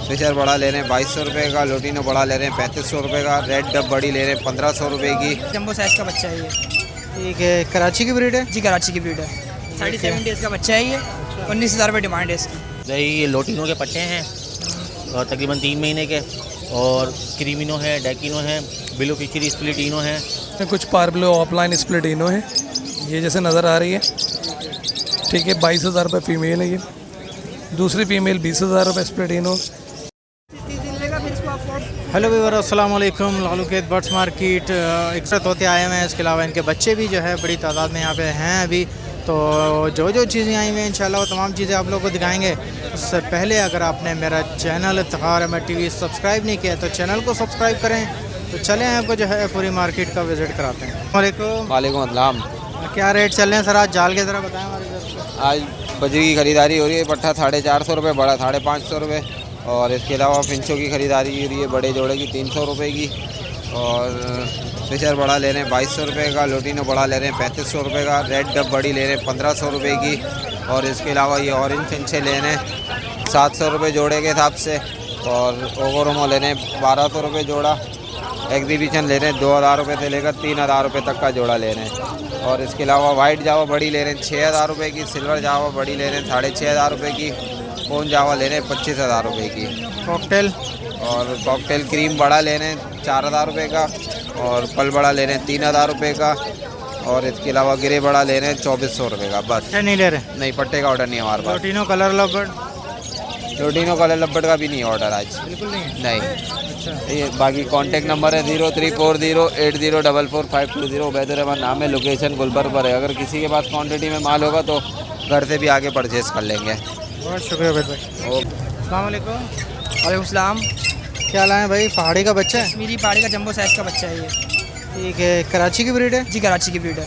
Fisher बड़ा ले रहे हैं 2200 रुपये का, लोटिनो बड़ा ले रहे हैं 3500 रुपये का, रेड डब बड़ी ले रहे हैं 1500 रुपये की। जंबो साइज़ का बच्चा है ये। ठीक है, कराची की ब्रीड है जी कराची की ब्रीड है। 7.5 डेज़ का बच्चा है ये। 19,000 रुपये डिमांड है इसकी। ये लोटिनो के पट्टे हैं और तकरीबन 3 महीने के, और क्रीमिनो है, डेकिनो है, ब्लू फिशरी स्प्लिटिनो है। कुछ पार्बलो ऑफलाइन स्प्लिटिनो है, ये जैसे नज़र आ रही है। ठीक है, 22,000 रुपये फ़ीमेल है ये। दूसरी फ़ीमेल 20,000 रुपये स्प्लिटिनो। हेलो व्यूअर, अस्सलाम वालेकुम। लालूकेत बर्ड्स मार्केट एक तोते आए हुए हैं, इसके अलावा इनके बच्चे भी जो है बड़ी तादाद में यहाँ पे हैं अभी। तो जो चीज़ें आई हुई हैं इंशाल्लाह वो तमाम चीज़ें आप लोगों को दिखाएंगे। उससे पहले अगर आपने मेरा channel Iftikhar Ahmed TV subscribe नहीं किया तो चैनल को सब्सक्राइब करें। तो चलें आपको जो है पूरी मार्केट का विज़िट कराते हैं। वालेकुम। वालेकुम अस्सलाम। क्या रेट चल रहे हैं सर आज जाल के ज़रा बताएँ हमारे इधर। आज बजरी की खरीदारी हो रही है, पट्ठा 450 रुपये, बड़ा 550 रुपये। और इसके अलावा फिंचों की खरीदारी हो रही है, बड़े जोड़े की 300 रुपये की। और फिशर बड़ा ले रहे हैं 2200 रुपये का, लोटिनो बड़ा ले रहे हैं 3500 रुपये का, रेड डब बड़ी ले रहे हैं 1500 रुपये की। और इसके अलावा ये ऑरेंज फिंचे ले रहे हैं 700 रुपये जोड़े के हिसाब से। और ओगोरोमो ले रहे हैं 1200 रुपये जोड़ा। एग्जीबिशन ले रहे हैं 2000 रुपये से लेकर 3000 रुपये तक का जोड़ा ले रहे हैं। और इसके अलावा वाइट जावा बड़ी ले रहे हैं 6000 रुपये की, सिल्वर जावा बड़ी ले रहे हैं 6500 रुपये की, कौन जावा ले रहे हैं 25,000 रुपये की। कॉकटेल और कॉकटेल क्रीम बड़ा ले रहे हैं 4000 रुपये का, और पल बड़ा ले रहे हैं 3000 रुपये का। और इसके अलावा गिरे बड़ा ले रहे हैं 2400 रुपये का। बस नहीं ले रहे? नहीं, पट्टे का ऑर्डर नहीं है हमारे पास। लोटिनो कलर लवर्ड? लोटिनो कलर लब्बड़ का भी नहीं है ऑर्डर आज, बिल्कुल नहीं है। नहीं। अच्छा, ये बाकी कांटेक्ट नंबर है 034080444520। उबैदुर रहमान नाम है, लोकेशन गुलबर्ग पर है। अगर किसी के पास क्वांटिटी में माल होगा तो घर से भी आके परचेज़ कर लेंगे। बहुत शुक्रिया उबैद भाई। ओके, अस्सलाम वालेकुम। वालेकुम सलाम। क्या लाए भाई? पहाड़ी का बच्चा है? मेरी पहाड़ी का जंबो साइज़ का बच्चा है ये। ठीक है, कराची की ब्रीड है? जी कराची की ब्रीड है।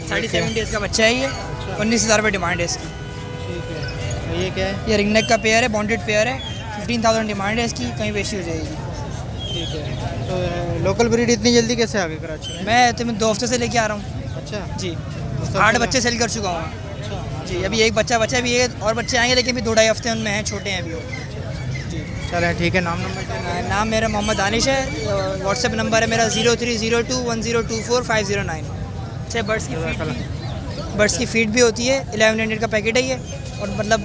7.5 डेज़ का बच्चा है ये। 19,000 रुपये डिमांड है इसकी। ठीक है, ये क्या है? ये रिंगनेक का पेयर है, बॉन्डेड पेयर है। 15,000 डिमांड है इसकी, कहीं बेची हो जाएगी। ठीक है, तो लोकल ब्रीड इतनी जल्दी कैसे आ गई कराची में? मैं तो 2 हफ्ते से लेके आ रहा हूँ। अच्छा जी, मतलब 8 बच्चे सेल कर चुका हूँ। अच्छा जी, अभी एक बच्चा बचा भी है और बच्चे आएंगे, लेकिन अभी 2-2.5 हफ्ते उनमें हैं, छोटे हैं अभी वो। चलें ठीक है। नाम नंबर? नाम मेरा मोहम्मद दानिश है। व्हाट्सएप नंबर है मेरा 0302102509। अच्छा, बर्ड्स की फीड भी होती है। 1100 का पैकेट है ये, और मतलब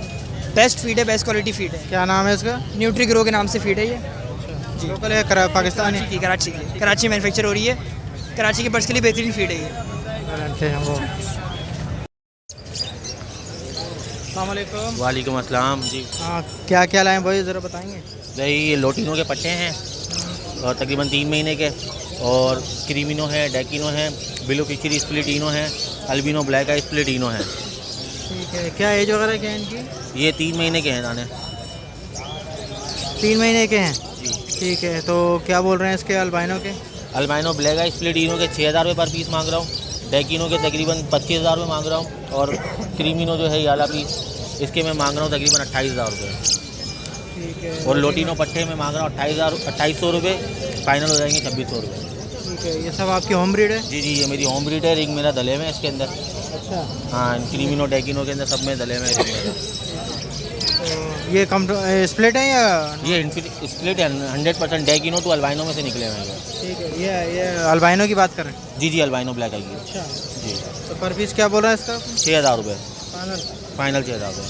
बेस्ट फीड है, बेस्ट क्वालिटी फीड है। क्या नाम है इसका? न्यूट्री ग्रो के नाम से फीड है ये। जी, लोकल है पाकिस्तानी? कराची मैन्युफैक्चर हो रही है। कराची के बर्ड्स के लिए बेहतरीन फीड है ये। अस्सलामुअलैकुम। वालेकुम अस्सलाम जी। हाँ, क्या क्या लाए भाई ज़रा बताएंगे। ये लोटिनो के पट्टे हैं और तकरीबन 3 महीने के, और क्रीमिनो है, डेकिनो है, ब्लू फिशरी स्प्लिटिनो है, अल्बिनो ब्लैक आई स्प्लिटिनो है। ठीक है, क्या एज वगैरह क्या है इनकी? ये 3 महीने के हैं दाने। 3 महीने के हैं? जी। ठीक है, तो क्या बोल रहे हैं इसके अल्बाइनो के? अल्बाइनो ब्लैक आई स्प्लिटिनो के 6,000 रुपये पर पीस मांग रहा हूँ। डेकिनो के तकरीबन 25,000 रुपये मांग रहा हूँ। और क्रीमिनो जो है ये वाला पीस, इसके मैं मांग रहा हूँ तकरीबन 28,000 रुपये। ठीक है। और लोटिनो पट्टे में मांग रहा हूँ 2800 रुपये, फाइनल हो जाएंगे 2600 रुपये। ठीक है, ये सब आपकी होम ब्रीड है? जी जी, ये मेरी होम ब्रीड है। रिंग मेरा दले में इसके अंदर। अच्छा, हाँ, क्रीमिनो डेकिनो के अंदर सब में दले में रिंग मेरा। तो ये कम स्प्लिट है या? ये स्प्लिट है 100%। डेकिनो टू अल्बाइनो में से निकले हुए हैं। ठीक है, ये अल्बाइनो की बात कर रहे हैं? जी जी, अल्बाइनो ब्लैक आएगी। अच्छा, जी। तो पर पीस क्या बोल रहा है इसका? 6,000 रुपये फाइनल? फाइनल 6,000 रुपये।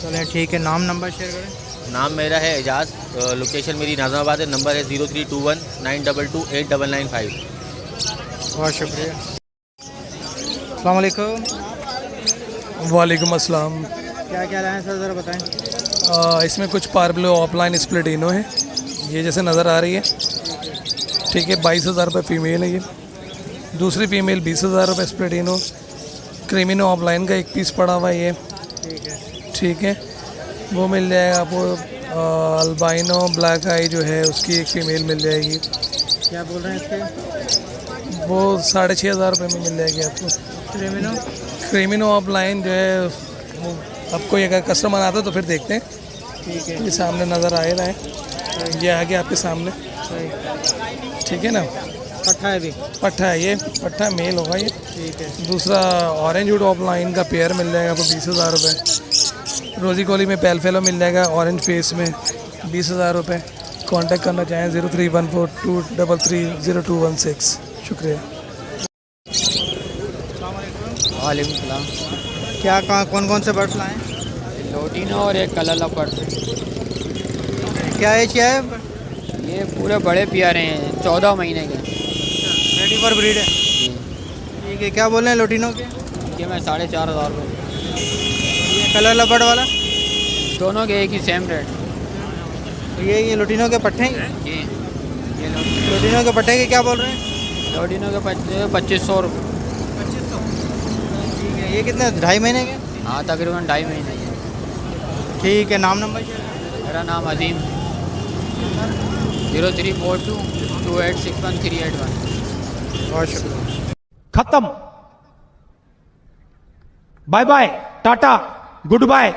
चलें ठीक है। नाम नंबर शेयर करें। नाम मेरा है एजाज, लोकेशन मेरी नाज़ाबाद है। नंबर है 032192289995। बहुत शुक्रिया। अस्सलाम वालेकुम। वालेकुम अस्सलाम। क्या क्या लाए हैं सर ज़रा बताएं। इसमें कुछ पार्बलो ऑफलाइन स्प्लिटिनो है, ये जैसे नज़र आ रही है। ठीक है, 22,000 रुपये फ़ीमेल है ये। दूसरी फ़ीमेल 20,000 रुपये स्प्लिटिनो। क्रीमिनो ऑफलाइन का एक पीस पड़ा हुआ है ये। ठीक है। ठीक है, वो मिल जाएगा आपको। अल्बाइनो ब्लैक आई जो है उसकी एक फ़ीमेल मिल जाएगी। क्या बोल रहे हैं इसके? वो 6,500 रुपये में मिल जाएगी आपको। क्रीमिनो? क्रीमिनो ऑफलाइन जो है वो आपको अगर कस्टमर आता है तो फिर देखते हैं। ठीक है। ये सामने नज़र आ रहा है, ये आ गया आपके सामने। सही। ठीक है ना, पट्ठा है भी? पट्ठा है, ये पट्ठा मेल होगा ये। ठीक है। दूसरा ऑरेंज वुड ऑफलाइन का पेयर मिल जाएगा आपको 20,000 रुपये। रोजी कोली में पेल फेलो मिल जाएगा ऑरेंज फेस में 20,000 रुपये। कांटेक्ट करना चाहें 031423300216। शुक्रिया। वालेकुम सलाम। क्या कौन कौन से बर्ड्स लाए हैं? लोटिनो और एक कलर लपर्ड। क्या एज क्या है? ये पूरे बड़े प्यारे हैं, 14 महीने के। रेडी फॉर ब्रीड है। ठीक है, क्या बोल रहे हैं लोटिनो के? इनके मैं 4,500 रुपये। ये कलर लपर्ड वाला? दोनों के एक ही सेम रेट। तो ये लोटिनो के पट्टे हैं? जी, ये लोटिनो के पट्टे के क्या बोल रहे हैं? लोटिनो के 2500 रुपये। 2500। ठीक है, ये कितने 2.5 महीने के? हाँ, तकरीबन 2.5 महीने के। ठीक है, नाम नंबर क्या है? मेरा नाम अजीम। 03422861 बहुत शुक्रिया। खत्म। Bye bye, tata, good bye.